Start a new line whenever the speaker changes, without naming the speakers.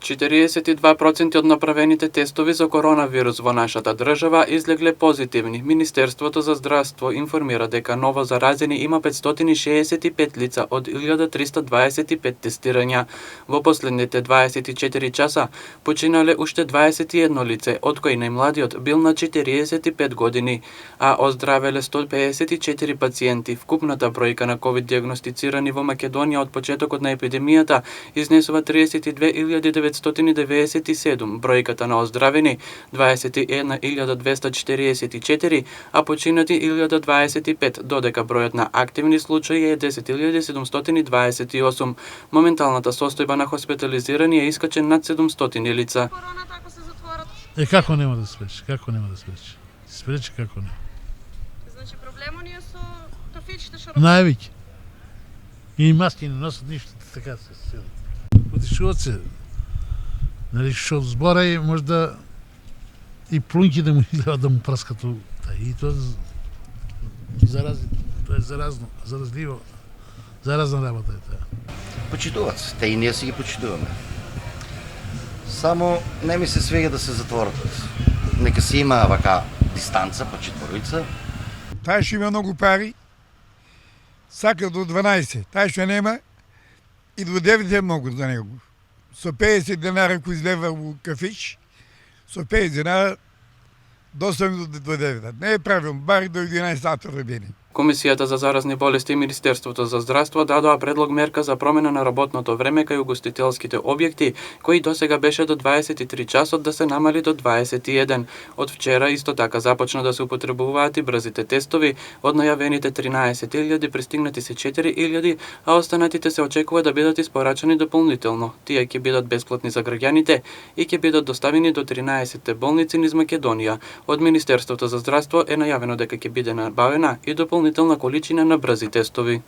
42% од направените тестови за коронавирус во нашата држава излегле позитивни. Министерството за здравство информира дека ново заразени има 565 лица од 1325 тестирања. Во последните 24 часа починале уште 21 лице, од кои најмладиот бил на 45 години, а оздравеле 154 пациенти. Вкупната бројка на ковид диагностицирани во Македонија од почетокот на епидемијата изнесува 32.997, бројката на оздравени 21.244, а починати 1025, додека бројот на активни случаи е 10.728. Моменталната состојба на хоспитализирани е искачен над 700 лица.
Како нема да спречи? Како нема да спречи? Спречи како не?
Значи проблемот ни е со кафичите што
Највеќе. И маски не носат ништо, така се сели. Одишуваат се. Нали, што збора и можда и плунки да му излева да му праскат. И тоа тоа е заразно, заразливо. Заразна работа е тоа.
Почитуваат се, те и ние си ги почитуваме. Само не ми се свега да се затворат. Нека си има вака дистанца по четворица.
Тај што има многу пари, сака до 12. Тај што нема, и до 9 е многу за него. Со 50 денара кој излева у кафич, со 50 денара доставим до 9. Не е правилно, бар до 11 сата рабени.
Комисијата за заразни болести и Министерството за здравство дадоа предлог мерка за промена на работното време кај угостителските објекти, кои досега беше до 23 часот да се намали до 21. Од вчера исто така започна да се употребуваат и брзите тестови. Од најавените 13.000 пристигнати се 4.000, а останатите се очекува да бидат испорачани дополнително. Тие ќе бидат бесплатни за граѓаните и ќе бидат доставени до 13 болници низ Македонија. Од Министерството за здравство е најавено дека ќе биде набавена и дополнителна количина на брзи тестови.